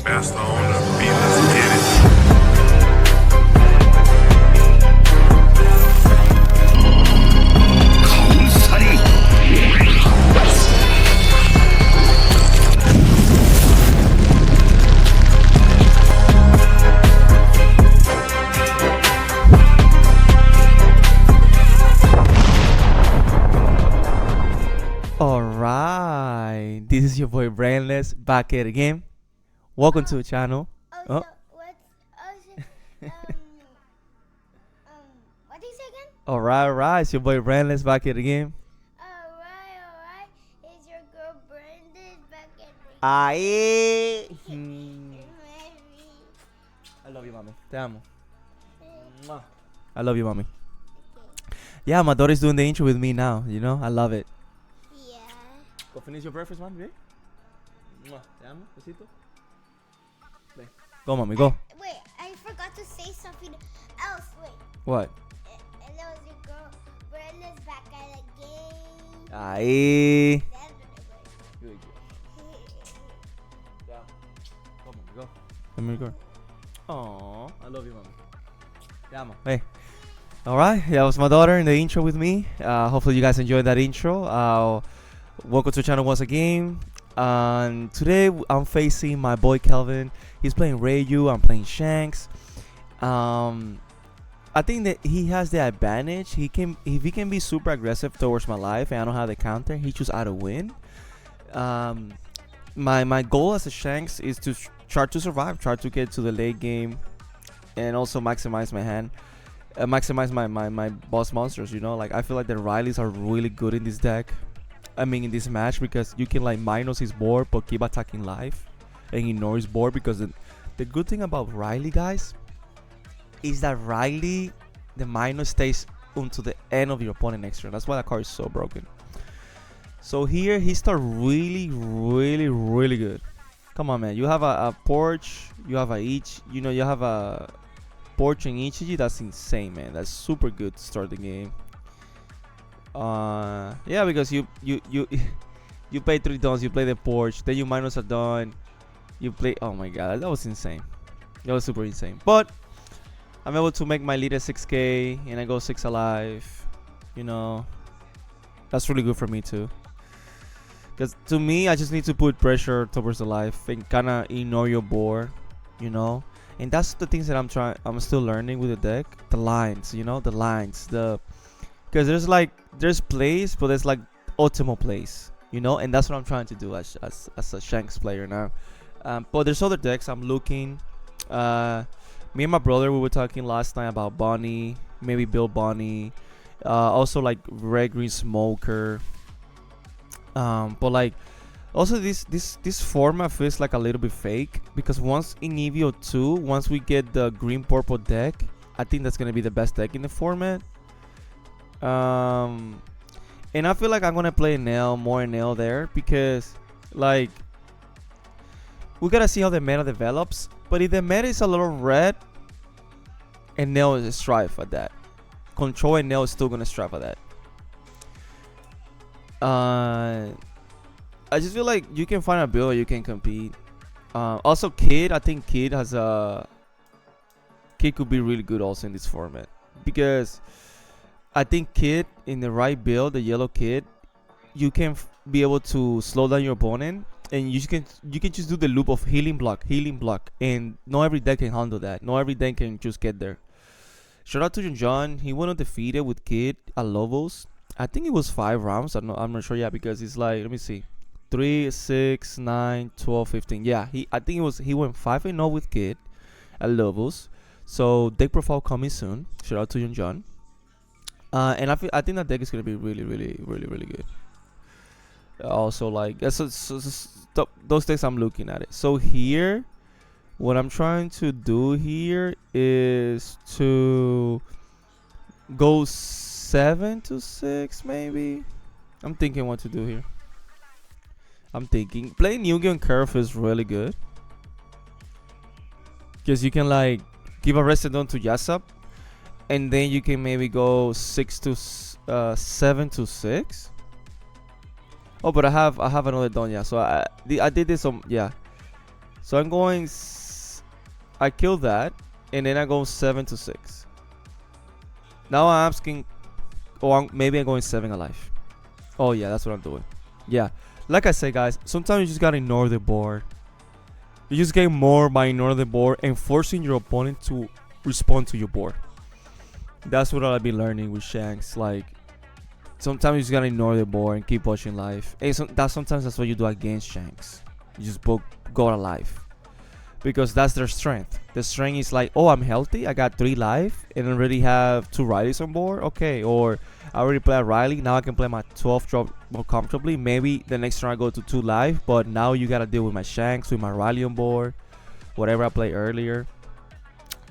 Faster on the beat, let's get it. Alright, this is your boy Brainless back at it again. Welcome to the channel. So what do you say again? Alright, it's your boy Brainless back at it again. Alright. It's your girl Brandon back at the Aye. Mary. I love you, mommy. Te amo. Mwah. I love you, mommy. Yeah, my daughter's doing the intro with me now. You know, I love it. Yeah. Go finish your breakfast, mommy. Mwah. Te amo. Besito. Go, mommy, go. Wait, I forgot to say something else. Wait. What? And that was your girl Brandon's back at the game. Aye. That's what it was. Yeah. Go, mommy, go. Let me go. Aww, I love you, mommy. Te amo. Hey. Alright, that was my daughter in the intro with me. Hopefully you guys enjoyed that intro. Welcome to the channel once again. And today I'm facing my boy Kelvin. He's playing Reiju, I'm playing Shanks. I think that he has the advantage. If he can be super aggressive towards my life and I don't have the counter, he choose how to win. My goal as a Shanks is to try to survive, try to get to the late game, and also maximize my hand, maximize my boss monsters. You know, like I feel like the Rileys are really good in this deck. I mean, in this match, because you can like minus his board but keep attacking live and ignore his board. Because the good thing about Riley, guys, is that Riley, the minus stays until the end of your opponent next turn. That's why that card is so broken. So here he start really good. Come on, man. You have a porch, you have you have a porch in Ichiji. That's insane, man. That's super good to start the game. Yeah, because you you play 3 dons, you play the porch, then you minus a don, you play. Oh my god, that was insane. That was super insane. But I'm able to make my lead at 6k and I go 6 alive. You know, that's really good for me too. Because to me, I just need to put pressure towards the life and kind of ignore your board, you know. And that's the things that I'm still learning with the deck. The lines, you know, the lines, because there's plays, but there's like optimal plays, you know, and that's what I'm trying to do as a Shanks player now. But there's other decks I'm looking. Me and my brother, we were talking last night about Bonnie, maybe build Bonnie, also like Red Green Smoker. But like also this format feels like a little bit fake, because once in EVO 2, once we get the green purple deck, I think that's gonna be the best deck in the format. And I feel like I'm gonna play more Nail there, because like we gotta see how the meta develops. But if the meta is a little red, and Nail is strive for that, Control and Nail is still gonna strive for that. I just feel like you can find a build where you can compete. Also Kid, I think Kid could be really good also in this format, because I think Kid in the right build, the yellow Kid, you can be able to slow down your opponent, and you can just do the loop of healing block, and not every deck can handle that. Not every deck can just get there. Shout out to John. He went undefeated with Kid at Lobos. I think it was 5 rounds. I'm not sure. Yeah, because it's like, let me see, 3, 6, 9, 12, 15. Yeah, I think he went 5-0 with Kid at Lobos. So deck profile coming soon. Shout out to John. And I think that deck is gonna be really good. Also, like those decks I'm looking at it. So here, what I'm trying to do here is to go 7 to 6 maybe. I'm thinking what to do here. I'm thinking playing Yu-Gi-Oh! Curve is really good, because you can like give a Resident to Yasup, and then you can maybe go 7 to 6. Oh, but I have another Donya, so I did this yeah. So I'm going. I kill that, and then I go 7-6. Now I'm asking, or maybe I'm going 7 alive. Oh yeah, that's what I'm doing. Yeah, like I said, guys, sometimes you just gotta ignore the board. You just get more by ignoring the board and forcing your opponent to respond to your board. That's what I've been learning with Shanks. Like, sometimes you just gotta ignore the board and keep watching live. And sometimes that's what you do against Shanks. You just go to live. Because that's their strength. The strength is like, oh, I'm healthy. I got 3 life and I already have 2 Rileys on board. Okay, or I already play a Riley. Now I can play my 12 drop more comfortably. Maybe the next turn I go to 2 life. But now you gotta deal with my Shanks, with my Riley on board, whatever I played earlier.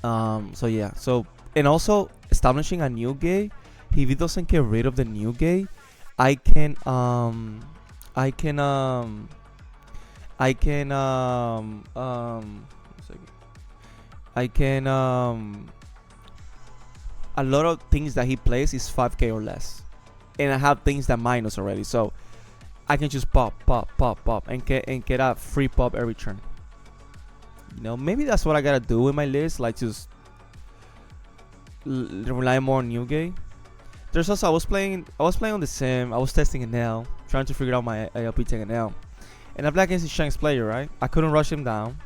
So yeah. So, and also establishing a new gay. If he doesn't get rid of the new gay, I can a lot of things that he plays is 5k or less, and I have things that minus already, so I can just pop and get a free pop every turn. You know, maybe that's what I gotta do with my list, like just rely more on new game. There's also I was playing on the sim. I was testing it now, trying to figure out my OP-10 now. And I played against the Shanks player, right? I couldn't rush him down.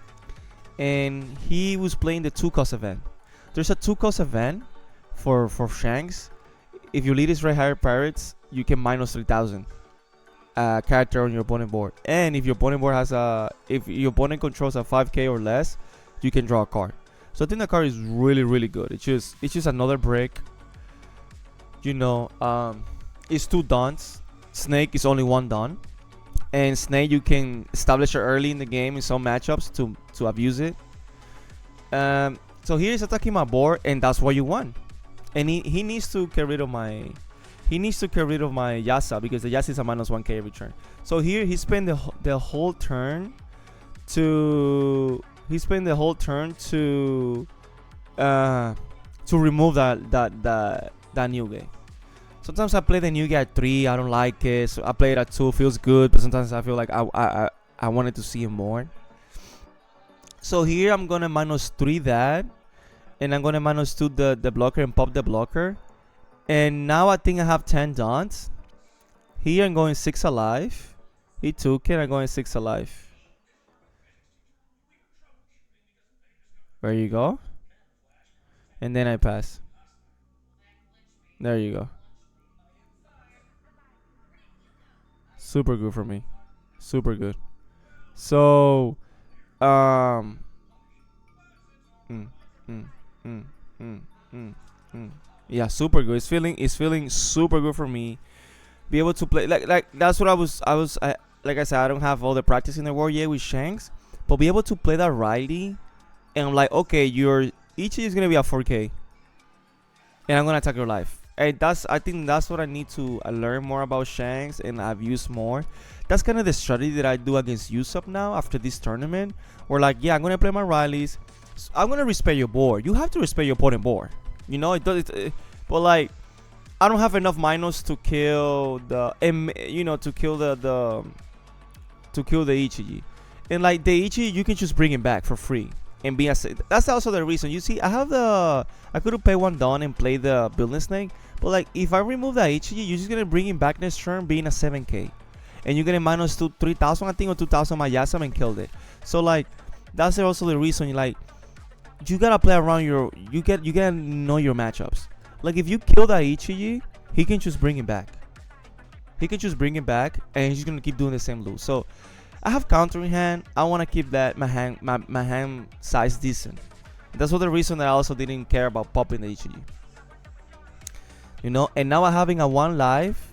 And he was playing the 2-cost event. There's a 2-cost event for Shanks. If you lead his Red Hire Pirates, you can minus 3,000 character on your opponent board. And if your opponent board has if your opponent controls a 5k or less, you can draw a card. So I think the card is really, really good. It's just another brick. You know, it's 2 dons. Snake is only 1 don. And Snake, you can establish it early in the game in some matchups to abuse it. So here he's attacking my board, and that's what you want. And he needs to get rid of my Yasa, because the Yasa is a minus 1k every turn. So here he spent the whole turn to remove that new game. Sometimes I play the new guy at 3, I don't like it. So I play it at 2, feels good, but sometimes I feel like I wanted to see him more. So here I'm gonna minus 3 that, and I'm gonna minus 2 the blocker and pop the blocker. And now I think I have 10 dons. Here I'm going 6 alive. He took it, I'm going 6 alive. There you go. And then I pass. There you go. Super good for me. Super good. So, yeah, super good. It's feeling super good for me. Be able to play like that's what I like I said, I don't have all the practice in the world yet with Shanks, but be able to play that Riley, and I'm like, okay, each is gonna be a 4k, and I'm gonna attack your life. And I think that's what I need to learn more about Shanks, and I've used more. That's kind of the strategy that I do against Usopp now after this tournament. Where like, yeah, I'm gonna play my Rileys. I'm gonna respect your board. You have to respect your opponent board. You know, but like, I don't have enough minus to kill the Ichiji. And like the Ichiji, you can just bring him back for free and be that's also the reason. You see, I could have paid 1 don and play the building snake, but like if I remove that Ichiji, you're just gonna bring him back next turn being a 7k, and you're gonna minus 3,000 I think, or 2,000 my Yasam, and killed it. So like that's also the reason you gotta play around you gotta know your matchups. Like if you kill that Ichiji, he can just bring him back. And he's gonna keep doing the same loop. So I have counter in hand. I want to keep that my hand size decent. That's what the reason that I also didn't care about popping the Ichiji. You know, and now I'm having a 1 life,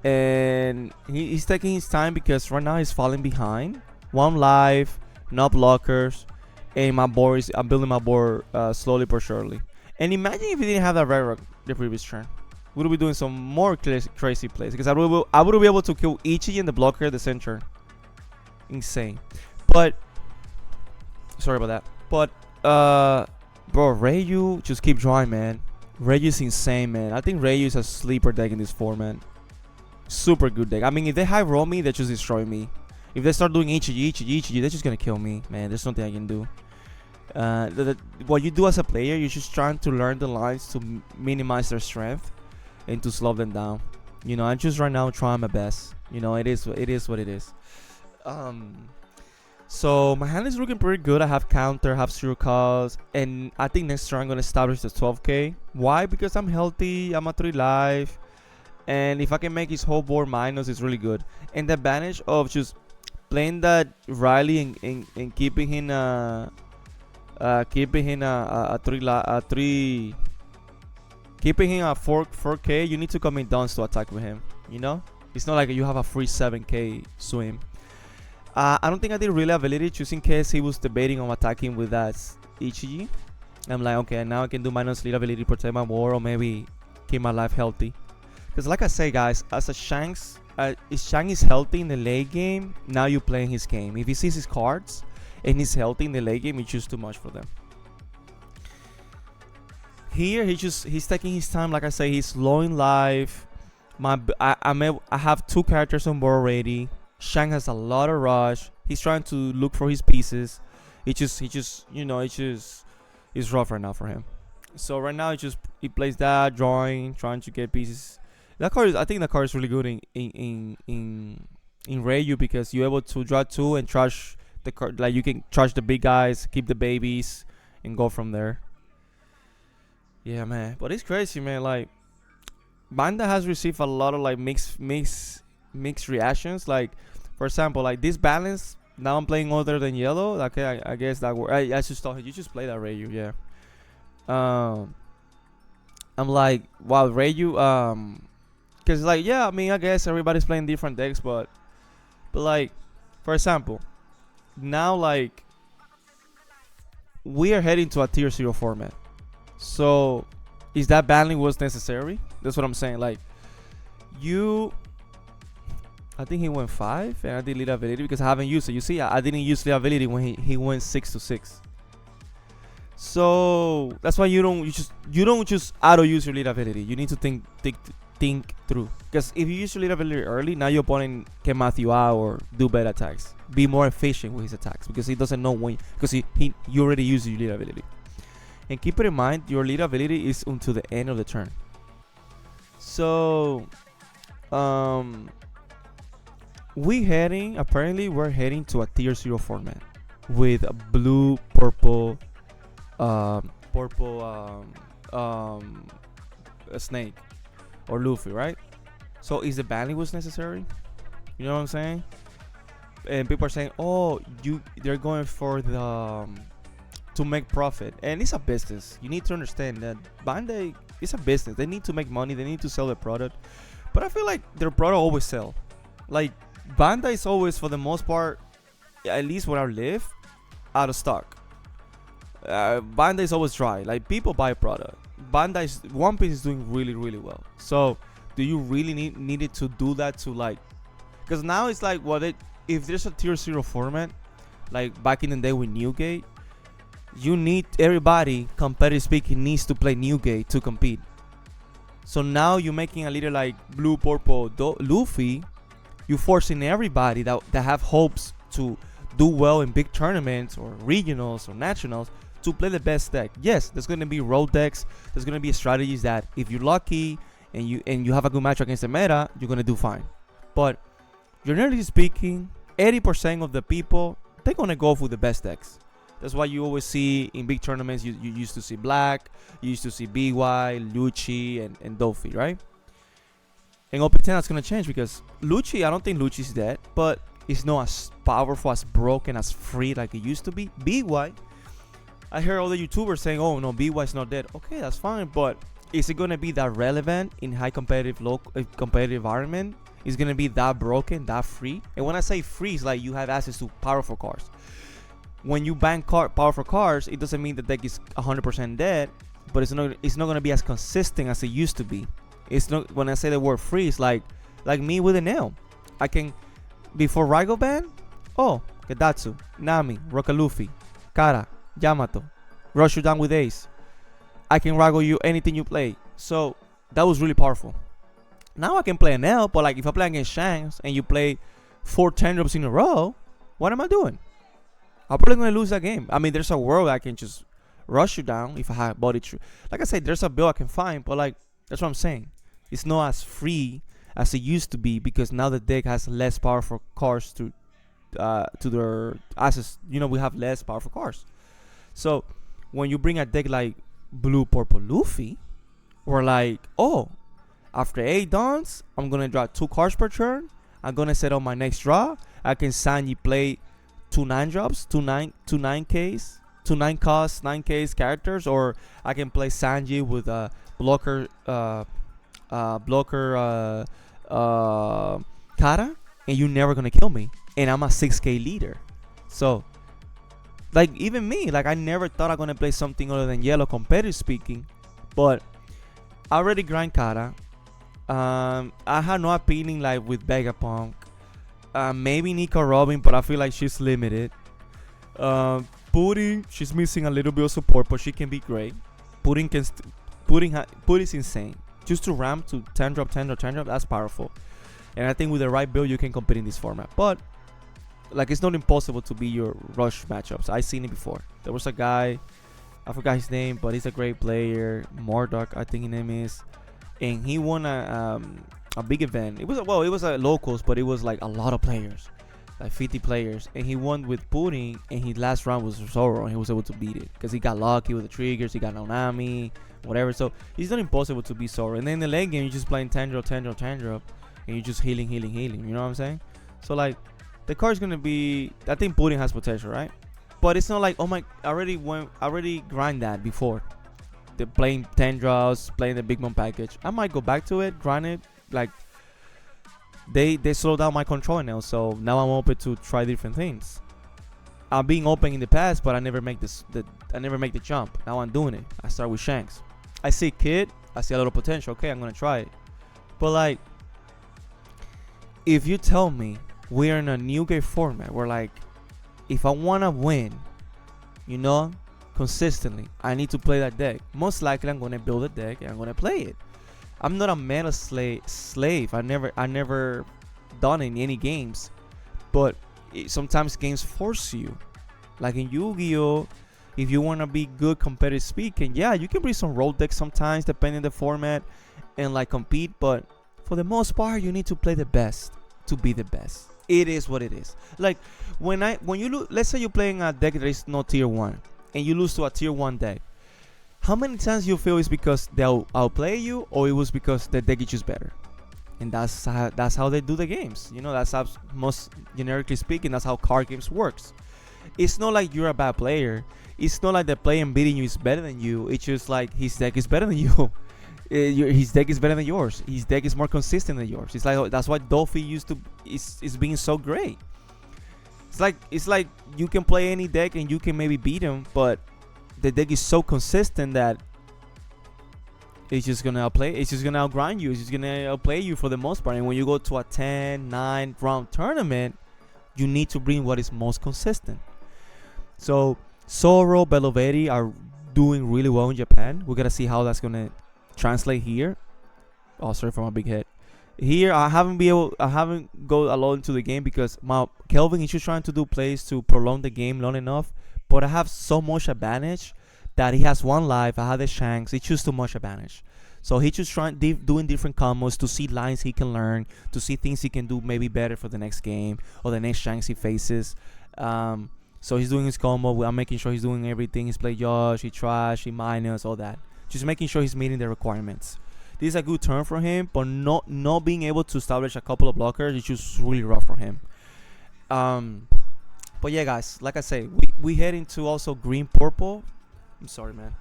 and he's taking his time because right now he's falling behind. 1 life, no blockers, and I'm building my board slowly but surely. And imagine if he didn't have that red rock the previous turn. We would be doing some more crazy plays, because I would be able to kill Ichiji and the blocker at the center. Insane. But sorry about that. But bro, Reiju, just keep drawing, man. Reiju is insane, man. I think Reiju is a sleeper deck in this format. Super good deck. I mean, if they high roll me, they just destroy me. If they start doing HG, they're just gonna kill me, man. There's nothing I can do. What you do as a player, you're just trying to learn the lines to minimize their strength and to slow them down. You know, I'm just right now trying my best. You know, it is what it is. So my hand is looking pretty good. I have counter, have zero calls, and I think next turn I'm gonna establish the 12k. Why? Because I'm healthy. I'm at 3 life, and if I can make his whole board minus, it's really good. And the advantage of just playing that Riley and keeping him a 4k, you need to come in downs to attack with him. You know, it's not like you have a free 7k swim. I don't think I did really ability, just in case he was debating on attacking with that Ichiji. I'm like, okay, now I can do minus lead ability, protect my war, or maybe keep my life healthy. Because like I say, guys, as a Shanks, if Shanks is healthy in the late game, now you're playing his game. If he sees his cards and he's healthy in the late game, it's just too much for them. Here, he's taking his time. Like I say, he's low in life. I have 2 characters on board already. Shanks has a lot of rush. He's trying to look for his pieces. It's rough right now for him. So right now he plays that, drawing, trying to get pieces. I think the card is really good in Reiju, because you're able to draw 2 and trash the card. Like, you can trash the big guys, keep the babies, and go from there. Yeah, man. But it's crazy, man. Like, Banda has received a lot of like mixed reactions. Like, for example, like this balance, now I'm playing other than yellow. Okay, I guess that I just thought you just play that Reiju. Yeah. I'm like, wow, Reiju. Cause like, yeah, I mean, I guess everybody's playing different decks, but like, for example, now like we are heading to a tier 0 format. So is that banning was necessary? That's what I'm saying. Like, I think he went 5 and I did lead ability because I haven't used it. You see, I didn't use lead ability when he went 6 to 6. So that's why you don't just auto use your lead ability. You need to think through, because if you use your lead ability early, now your opponent can math you out or do bad attacks. Be more efficient with his attacks, because he doesn't know when, because you already used your lead ability. And keep it in mind, your lead ability is until the end of the turn. So we're heading to a tier 0 format with a blue, purple, a snake or Luffy, right? So is the banning was necessary? You know what I'm saying? And people are saying, oh, they're going for the to make profit, and it's a business. You need to understand that Bandai is a business. They need to make money. They need to sell their product. But I feel like their product always sell. Like, Bandai is always, for the most part, at least where I live, out of stock. Bandai is always dry. Like, people buy product. One Piece is doing really, really well. So do you really need it to do that to, like, because now it's like, if there's a tier 0 format, like back in the day with Newgate, you need everybody, competitive speaking, needs to play Newgate to compete. So now you're making a little like blue, purple, Luffy. You're forcing everybody that have hopes to do well in big tournaments or regionals or nationals to play the best deck. Yes, there's going to be road decks. There's going to be strategies that if you're lucky and you have a good match against the meta, you're going to do fine. But generally speaking, 80% of the people, they're going to go for the best decks. That's why you always see in big tournaments, you used to see Black, you used to see BY, Lucci, and Dofi, right? In OP-10, that's going to change because Lucci, I don't think Lucci's dead, but it's not as powerful, as broken, as free like it used to be. BY, I hear all the YouTubers saying, oh, no, BY is not dead. Okay, that's fine, but is it going to be that relevant in high competitive, competitive environment? Is it going to be that broken, that free? And when I say free, it's like you have access to powerful cards. When you ban powerful cards, it doesn't mean the deck is 100% dead, but it's not going to be as consistent as it used to be. It's not, when I say the word free, it's like me with a nail. I can, before Raigo ban, oh, Gedatsu, Nami, Roka Luffy, Kara, Yamato, rush you down with Ace. I can Raigo you anything you play. So that was really powerful. Now I can play an L, but like if I play against Shanks and you play 4 10 drops in a row, what am I doing? I'm probably gonna lose that game. I mean, there's a world I can just rush you down if I have body true. Like I said, there's a build I can find, but like that's what I'm saying. It's not as free as it used to be because now the deck has less powerful cards to their assets. You know, we have less powerful cards. So when you bring a deck like blue purple Luffy, we're like, oh, after 8 dawns, I'm gonna draw 2 cards per turn. I'm gonna set up my next draw. I can Sanji play 2 9 drops, 2 9Ks, 2 9 cost 9Ks characters, or I can play Sanji with a blocker Kara, and you're never gonna kill me, and I'm a 6K leader. So like even me, like I never thought I'm gonna play something other than yellow competitive speaking, but I already grind Kara. I had no appealing like with Vegapunk. Maybe Nico Robin, but I feel like she's limited. Pudding, she's missing a little bit of support, but she can be great. Pudding is insane. Just to ramp to 10 drop, 10 drop, 10 drop, that's powerful. And I think with the right build, you can compete in this format. But like it's not impossible to be your rush matchups. I've seen it before. There was a guy, I forgot his name, but he's a great player. Mordok, I think his name is, and he won a big event. It was a locals, but it was like a lot of players, like 50 players, and he won with Pudding, and his last round was Zoro, and he was able to beat it because he got lucky with the triggers. He got Naonami, whatever. So it's not impossible to be Zoro. And then in the late game, you're just playing 10 drop, 10 drop, 10 drop, and you're just healing. You know what I'm saying? So like the card's gonna be, I think Pudding has potential, right? But it's not like, oh my, I already grind that before. They're playing 10 draws, playing the big mom package. I might go back to it, grind it. Like they slowed down my control now, so now I'm open to try different things. I'm being open in the past, but I never make the jump. Now I'm doing it. I start with Shanks. I see Kid, I see a lot of potential. Okay, I'm gonna try it. But like, if you tell me we're in a new game format where like, if I wanna win, you know, consistently, I need to play that deck. Most likely, I'm gonna build a deck and I'm gonna play it. I'm not a meta slave. I never done in any games, but sometimes games force you. Like in Yu-Gi-Oh, if you wanna be good competitive speaking, yeah, you can bring some role decks sometimes depending on the format and like compete. But for the most part, you need to play the best to be the best. It is what it is. Like when you let's say you're playing a deck that is not tier 1 and you lose to a tier 1 deck. How many times you feel it's because they'll outplay you, or it was because the deck is just better? And that's how they do the games. You know, that's how, most generically speaking, that's how card games works. It's not like you're a bad player. It's not like the player beating you is better than you. It's just like his deck is better than you. His deck is better than yours. His deck is more consistent than yours. It's like, that's why Dolphy is being so great. It's like you can play any deck and you can maybe beat him, but the deck is so consistent that it's just gonna outplay. It's just gonna outgrind you. It's just gonna outplay you for the most part. And when you go to a 10-9 round tournament, you need to bring what is most consistent. So Zoro, Belovetti are doing really well in Japan. We gotta see how that's gonna translate here. Oh, sorry for my big head. Here I haven't go along into the game because my Kelvin is just trying to do plays to prolong the game long enough. But I have so much advantage that he has 1 life. I have the Shanks. It's just too much advantage. So he's just doing different combos to see lines he can learn, to see things he can do maybe better for the next game or the next Shanks he faces. So he's doing his combo. I'm making sure he's doing everything. He's playing Josh, he trash, he minus, all that. Just making sure he's meeting the requirements. This is a good turn for him, but not being able to establish a couple of blockers is just really rough for him. But yeah, guys, like I say, we head into also green-purple. I'm sorry, man.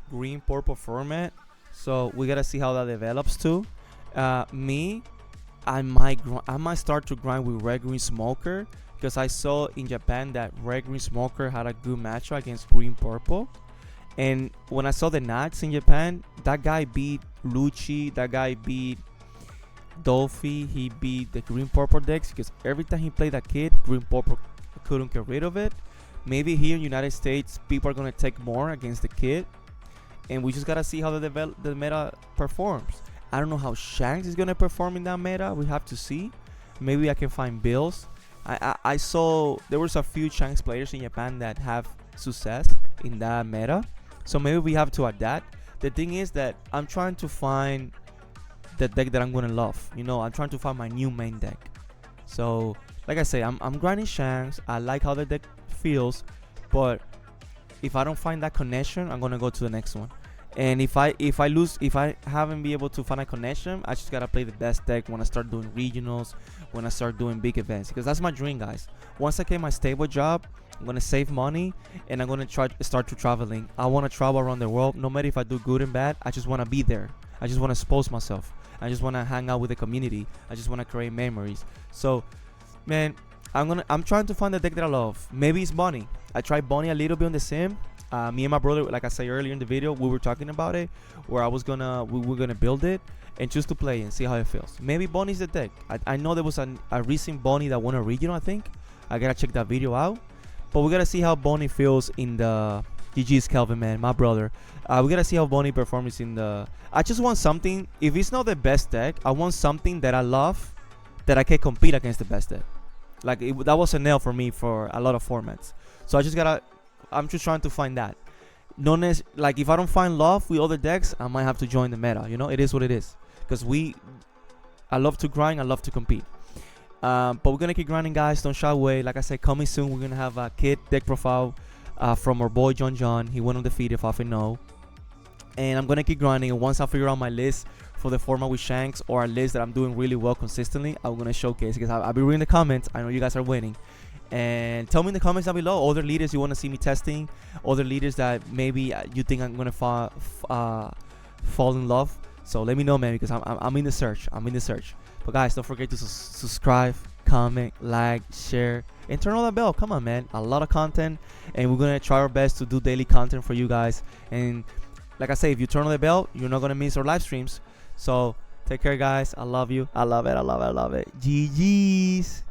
Green-purple format. So we gotta see how that develops too. I might start to grind with Red Green Smoker because I saw in Japan that Red Green Smoker had a good matchup against Green-purple. And when I saw the Nats in Japan, that guy beat Lucci. That guy beat Dolphy. He beat the Green-purple decks because every time he played that kid, Green-purple couldn't get rid of it. Maybe here in United States, people are gonna take more against the kid, and we just gotta see how the meta performs. I don't know how Shanks is gonna perform in that meta. We have to see. maybe I can find builds. I saw there was a few Shanks players in Japan that have success in that meta, so maybe we have to adapt. The thing is that I'm trying to find the deck that I'm gonna love. You know, I'm trying to find my new main deck. So like I say, I'm grinding Shanks. I like how the deck feels, but if I don't find that connection, I'm gonna go to the next one. And if I haven't been able to find a connection, I just gotta play the best deck when I start doing regionals, when I start doing big events, because that's my dream, guys. Once I get my stable job, I'm gonna save money and I'm gonna try to start to traveling. I wanna travel around the world, no matter if I do good and bad. I just wanna be there. I just wanna expose myself. I just wanna hang out with the community. I just wanna create memories. So, man, I'm trying to find the deck that I love. Maybe it's Bonnie. I tried Bonnie a little bit on the sim. Me and my brother, like I said earlier in the video, we were talking about it, where we were gonna build it and choose to play and see how it feels. Maybe Bonnie's the deck. I know there was a recent Bonnie that won a regional, I think. I gotta check that video out. But we gotta see how Bonnie feels in the GG's Kelvin, man, my brother. We gotta see how Bonnie performs in the. I just want something. If it's not the best deck, I want something that I love, that I can compete against the best deck. Like that was a nail for me for a lot of formats. So I'm just trying to find that. Like if I don't find love with other decks, I might have to join the meta. You know, it is what it is. Because I love to grind, I love to compete. But we're gonna keep grinding, guys. Don't shy away. Like I said, coming soon, we're gonna have a kit deck profile from our boy John. He went undefeated, 5-0. And I'm gonna keep grinding. And once I figure out my list for the format with Shanks, or a list that I'm doing really well consistently, I'm gonna showcase, because I'll be reading the comments. I know you guys are waiting. And tell me in the comments down below other leaders you want to see me testing, other leaders that maybe you think I'm gonna fall in love. So let me know, man, because I'm in the search. But guys, don't forget to subscribe, comment, like, share, and turn on that bell. Come on, man, a lot of content, and we're gonna try our best to do daily content for you guys. And like I say, if you turn on the bell, you're not gonna miss our live streams. So take care, guys. I love you. I love it. GG's.